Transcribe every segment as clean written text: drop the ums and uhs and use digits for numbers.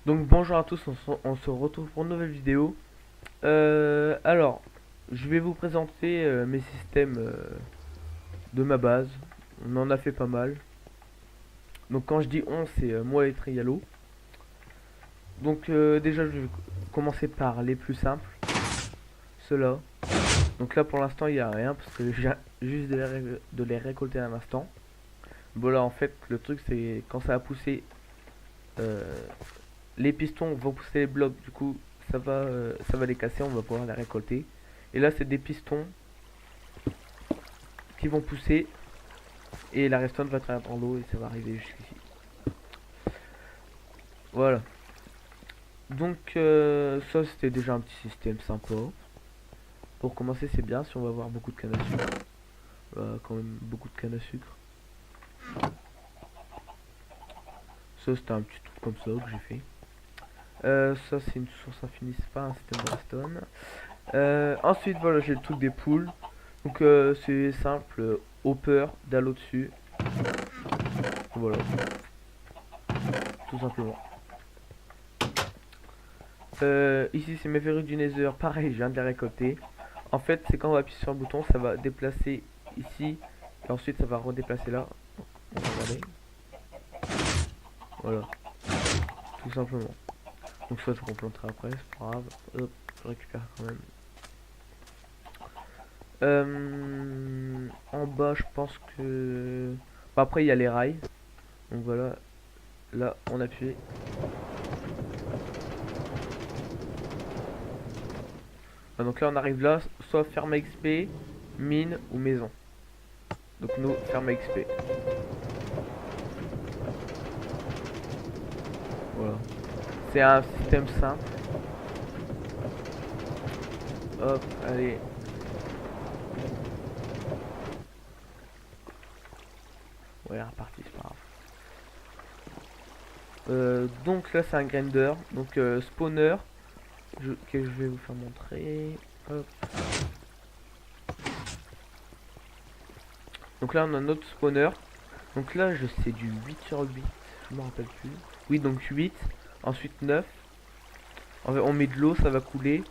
Donc bonjour à tous, on se retrouve pour une nouvelle vidéo. Alors, je vais vous présenter mes systèmes de ma base. On en a fait pas mal. Donc quand je dis on, c'est moi et Trialo. Donc déjà, je vais commencer par les plus simples. Ceux-là. Donc là pour l'instant, il n'y a rien parce que j'ai juste de les récolter à l'instant. Bon là en fait, le truc c'est quand ça a poussé, euh, les pistons vont pousser les blocs, du coup ça va les casser, on va pouvoir les récolter. Et là c'est des pistons qui vont pousser et la redstone va être dans l'eau et ça va arriver jusqu'ici. Voilà. Donc ça c'était déjà un petit système sympa. Pour commencer c'est bien si on va avoir beaucoup de canne à sucre. Quand même beaucoup de canne à sucre. Ça c'était un petit truc comme ça que j'ai fait. Ça c'est une source infinie, c'est pas un système de redstone. Ensuite voilà j'ai le truc des poules. Donc c'est simple, hopper, dalle au-dessus. Voilà, tout simplement. Ici c'est mes verrues du Nether, pareil je viens de les récolter. En fait c'est quand on va appuyer sur le bouton, ça va déplacer ici. Et ensuite ça va redéplacer là. On va regarder. Voilà, tout simplement. Donc ça je replantera après, c'est pas grave. Hop, je récupère quand même. En bas je pense que... Bon, après il y a les rails. Donc voilà, là on appuie. Donc là on arrive là, soit ferme XP, mine ou maison. Donc nous, ferme XP. Voilà. C'est un système simple. Hop, allez. Ouais, reparti, c'est pas grave. Donc là c'est un grinder. Donc spawner. Que je vais vous faire montrer. Hop. Donc là on a notre spawner. Donc là je sais du 8 sur 8. Je me rappelle plus. Oui donc 8. Ensuite 9. On met de l'eau, ça va couler.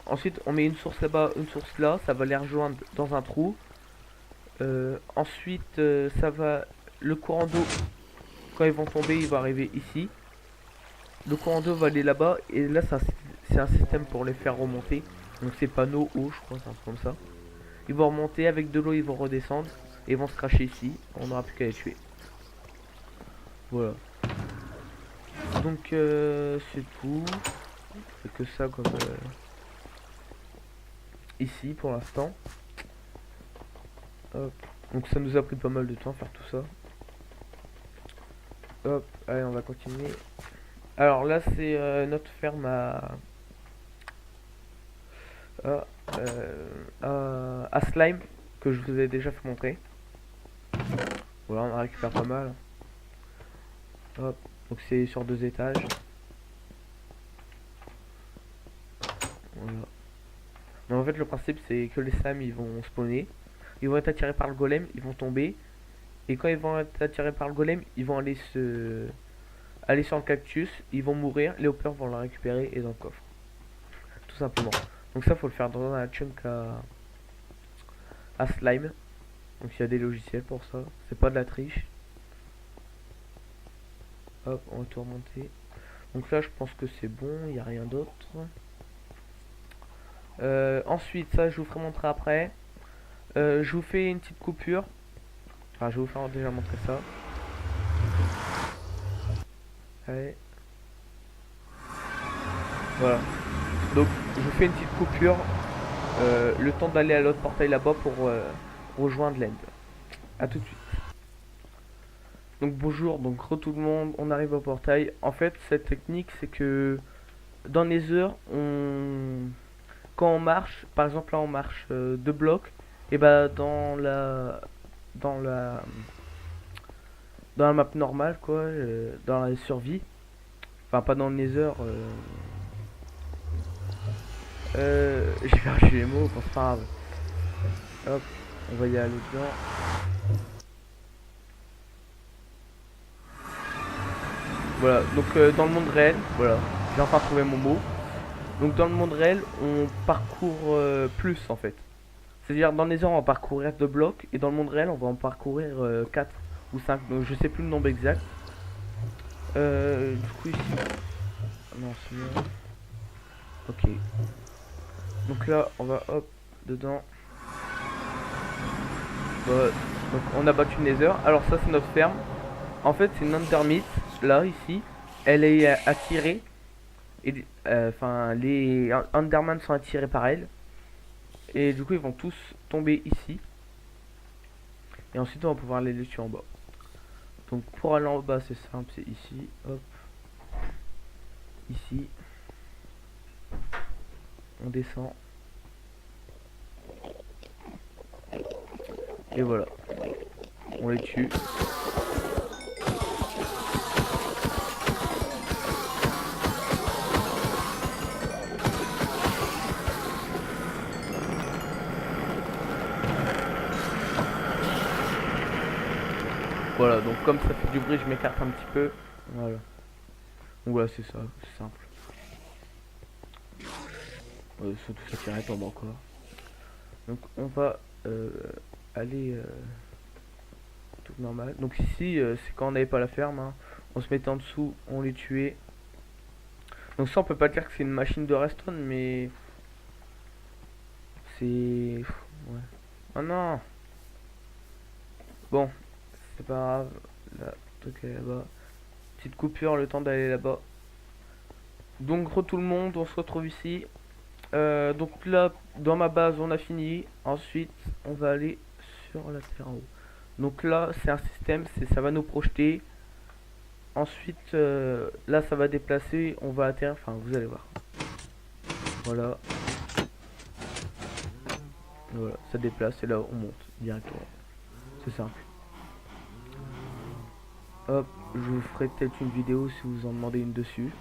Ensuite on met une source là-bas, une source là. Ça va les rejoindre dans un trou. Ensuite ça va... Le courant d'eau, quand ils vont tomber, il va arriver ici. Le courant d'eau va aller là-bas. Et là c'est un système pour les faire remonter. Donc c'est panneaux eau je crois, c'est un truc comme ça. Ils vont remonter avec de l'eau, ils vont redescendre. Et ils vont se cracher ici. On n'aura plus qu'à les tuer. Voilà. Donc c'est tout. C'est que ça comme ici pour l'instant. Hop. Donc ça nous a pris pas mal de temps faire tout ça. Hop, allez on va continuer. Alors là c'est notre ferme à, à slime que je vous ai déjà fait montrer. Voilà on en récupère pas mal. Hop, donc c'est sur 2 étages. Voilà. Mais en fait le principe c'est que les slimes ils vont spawner. Ils vont être attirés par le golem, ils vont tomber. Et quand ils vont être attirés par le golem, ils vont aller sur le cactus, ils vont mourir, les hoppers vont la récupérer et dans le coffre. Tout simplement. Donc ça faut le faire dans un chunk à slime. Donc il y a des logiciels pour ça. C'est pas de la triche. Hop, on va tout remonter. Donc là je pense que c'est bon, il n'y a rien d'autre. Ensuite ça je vous ferai montrer après. Je vous fais une petite coupure. Enfin je vais vous faire déjà montrer ça. Allez. Voilà. Donc je vous fais une petite coupure. Le temps d'aller à l'autre portail là-bas pour rejoindre l'end. A tout de suite. Donc bonjour, donc tout le monde, on arrive au portail. En fait cette technique c'est que dans les heures quand on marche, par exemple là on marche 2 blocs, et bah dans la dans la map normale quoi, dans la survie, enfin pas dans le nether, j'ai perdu les mots, bon, c'est pas grave. Hop, on va y aller dedans. Voilà, donc dans le monde réel, voilà, j'ai enfin trouvé mon mot. Donc dans le monde réel, on parcourt plus en fait. C'est-à-dire dans les heures, on va parcourir 2 blocs, et dans le monde réel, on va en parcourir 4 ou 5. Donc je sais plus le nombre exact. Du coup ici... Non, c'est mieux. Ok. Donc là, on va hop, dedans. Donc on a battu une nether. Alors ça, c'est notre ferme. En fait, c'est une endermite, là, ici. Elle est attirée. Et enfin, les Enderman sont attirés par elle. Et du coup, ils vont tous tomber ici. Et ensuite, on va pouvoir les tuer en bas. Donc, pour aller en bas, c'est simple, c'est ici. Hop. Ici. On descend. Et voilà. On les tue. Voilà, donc comme ça fait du bruit, je m'écarte un petit peu. Voilà. Donc voilà, c'est ça, c'est simple. Surtout ça tire pas encore. Donc on va aller tout normal. Donc ici, c'est quand on n'avait pas la ferme. Hein. On se mettait en dessous, on les tuait. Donc ça, on peut pas dire que c'est une machine de respawn, mais c'est... Ouais. Oh non. Bon, c'est pas grave. Là, truc est là-bas. Petite coupure, le temps d'aller là-bas. Donc gros tout le monde, on se retrouve ici. Donc là, dans ma base, on a fini. Ensuite, on va aller sur la terre en haut. Donc là, c'est un système, ça va nous projeter. Ensuite, là, ça va déplacer. On va atterrir. Enfin, vous allez voir. Voilà. Voilà, ça déplace et là, on monte directement. C'est simple. Hop, je vous ferai peut-être une vidéo si vous en demandez une dessus.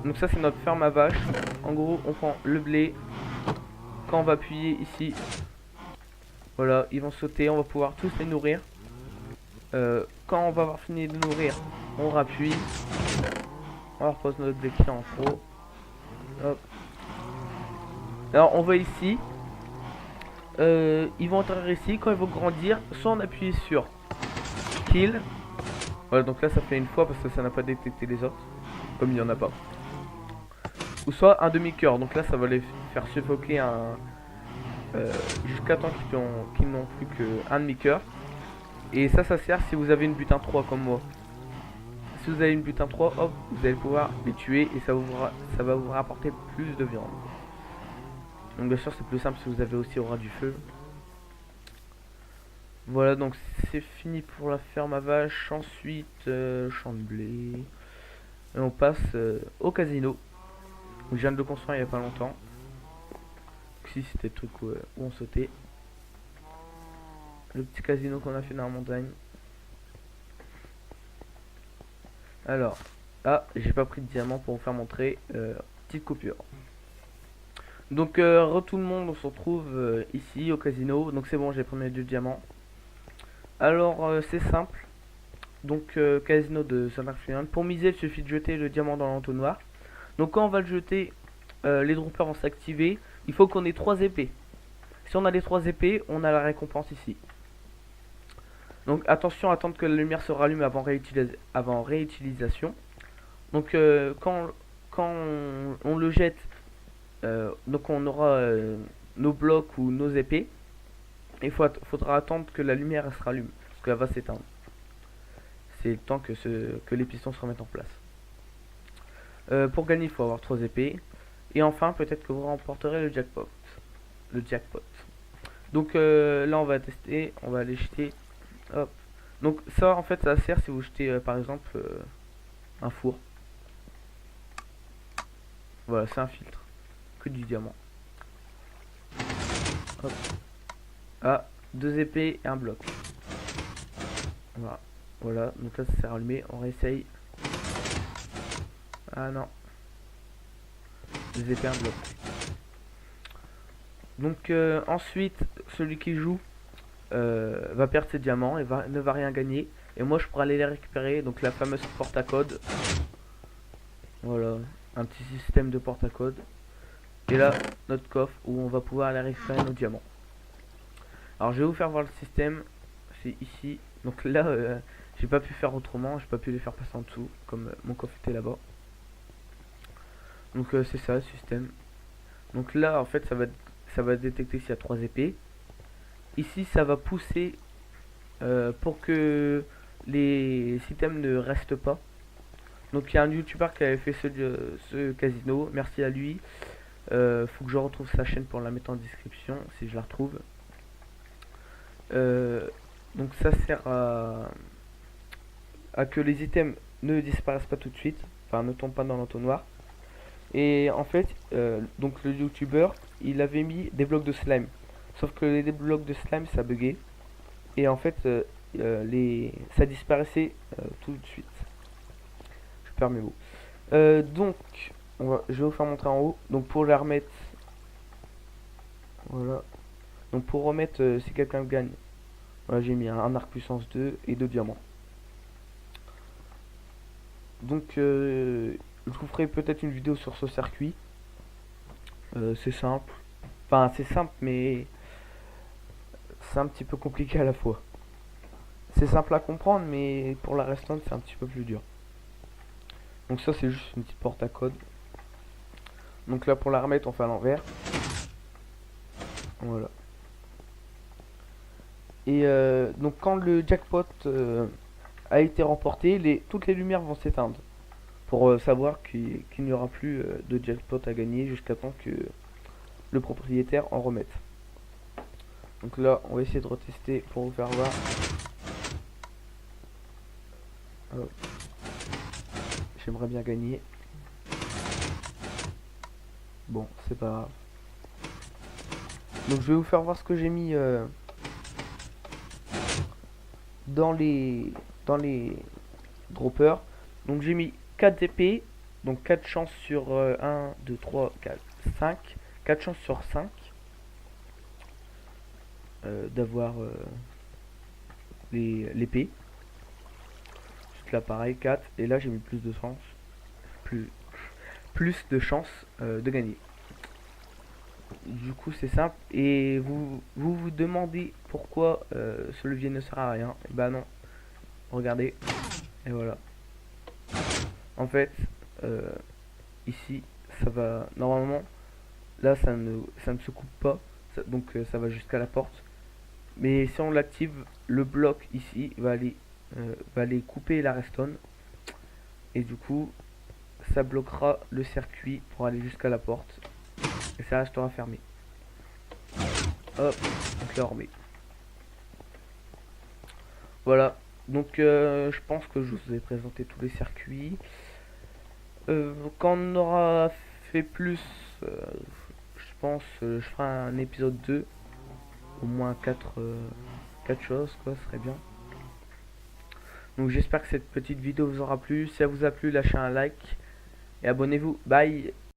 Donc ça, c'est notre ferme à vaches. En gros, on prend le blé. Quand on va appuyer ici, voilà, ils vont sauter, on va pouvoir tous les nourrir. Quand on va avoir fini de nourrir, on rappuie. On repose notre blé qui est en trop. Hop. Alors on va ici. Ils vont entrer ici. Quand ils vont grandir, soit on appuie sur kill. Voilà, donc là ça fait une fois parce que ça n'a pas détecté les autres. Comme il n'y en a pas. Ou soit un demi-cœur. Donc là ça va les faire suffoquer jusqu'à temps qu'ils n'ont plus qu'un demi-cœur. Et ça sert si vous avez une butin 3 comme moi. Si vous avez une butin 3, hop, vous allez pouvoir les tuer et ça va vous rapporter plus de viande. Donc bien sûr c'est plus simple si vous avez aussi aura du feu. Voilà, donc c'est fini pour la ferme à vaches. Ensuite, champ de blé. Et on passe au casino. Je viens de le construire il n'y a pas longtemps. Ici c'était le truc où on sautait. Le petit casino qu'on a fait dans la montagne. Alors, j'ai pas pris de diamant pour vous faire montrer. Petite coupure. Donc, tout le monde, on se retrouve ici au casino. Donc c'est bon, j'ai pris mes 2 diamants. Alors, c'est simple. Donc, casino de Sunderland. Pour miser, il suffit de jeter le diamant dans l'entonnoir. Donc quand on va le jeter, les droppers vont s'activer. Il faut qu'on ait 3 épées. Si on a les 3 épées, on a la récompense ici. Donc attention, attendre que la lumière se rallume avant réutilisation. Donc quand on le jette, donc on aura nos blocs ou nos épées. Il faudra attendre que la lumière se rallume, parce qu'elle va s'éteindre. C'est le temps que les pistons se remettent en place. Pour gagner, il faut avoir 3 épées. Et enfin, peut-être que vous remporterez le jackpot. Donc là, on va tester. On va aller jeter. Hop. Donc ça, en fait, ça sert si vous jetez, par exemple, un four. Voilà, c'est un filtre. Que du diamant. Hop. 2 épées et un bloc. Voilà. Donc là, ça s'est rallumé. On réessaye. Ah non. 2 épées, un bloc. Donc ensuite, celui qui joue va perdre ses diamants et ne va rien gagner. et moi je pourrais aller les récupérer. Donc la fameuse porte à code. Voilà, un petit système de porte à code. Et là, notre coffre où on va pouvoir aller récupérer nos diamants. Alors je vais vous faire voir le système. C'est ici. Donc là, j'ai pas pu faire autrement. J'ai pas pu les faire passer en dessous, comme mon coffre était là-bas. Donc c'est ça le système. Donc là, en fait, ça va détecter s'il y a 3 épées. Ici, ça va pousser pour que les systèmes ne restent pas. Donc il y a un youtubeur qui avait fait ce casino. Merci à lui. Faut que je retrouve sa chaîne pour la mettre en description si je la retrouve. Donc ça sert à que les items ne disparaissent pas tout de suite, enfin ne tombent pas dans l'entonnoir. Et en fait, donc le youtubeur, il avait mis des blocs de slime. Sauf que les blocs de slime, ça buguait. Et en fait, ça disparaissait tout de suite. Je perds mes mots. Donc, je vais vous faire montrer en haut. Donc pour la remettre, voilà. Donc pour remettre, si quelqu'un gagne, voilà, j'ai mis un arc puissance 2 et 2 diamants. Donc je vous ferai peut-être une vidéo sur ce circuit. C'est simple. Enfin c'est simple mais c'est un petit peu compliqué à la fois. C'est simple à comprendre mais pour la restante c'est un petit peu plus dur. Donc ça c'est juste une petite porte à code. Donc là pour la remettre on fait à l'envers. Voilà. Et donc quand le jackpot a été remporté, toutes les lumières vont s'éteindre. Pour savoir qu'il n'y aura plus de jackpot à gagner jusqu'à temps que le propriétaire en remette. Donc là on va essayer de retester pour vous faire voir. J'aimerais bien gagner. Bon c'est pas grave. Donc je vais vous faire voir ce que j'ai mis dans les droppers. Donc j'ai mis 4 épées, donc 4 chances sur 1, 2, 3, 4, 5. 4 chances sur 5 d'avoir l'épée. Juste là pareil, 4. Et là j'ai mis plus de chance. Plus de chances de gagner. Du coup c'est simple. Et vous demandez pourquoi ce levier ne sert à rien. Et bah non. Regardez. Et voilà. En fait, ici, ça va normalement. Là, ça ne se coupe pas, donc ça va jusqu'à la porte. Mais si on l'active, le bloc ici va aller couper la redstone. Et du coup, ça bloquera le circuit pour aller jusqu'à la porte. Et ça restera fermé. Hop, donc là on remet. Voilà. Donc je pense que je vous ai présenté tous les circuits. Quand on aura fait plus, je pense je ferai un épisode 2. Au moins 4 choses quoi, ce serait bien. Donc j'espère que cette petite vidéo vous aura plu. Si elle vous a plu, lâchez un like et abonnez-vous. Bye.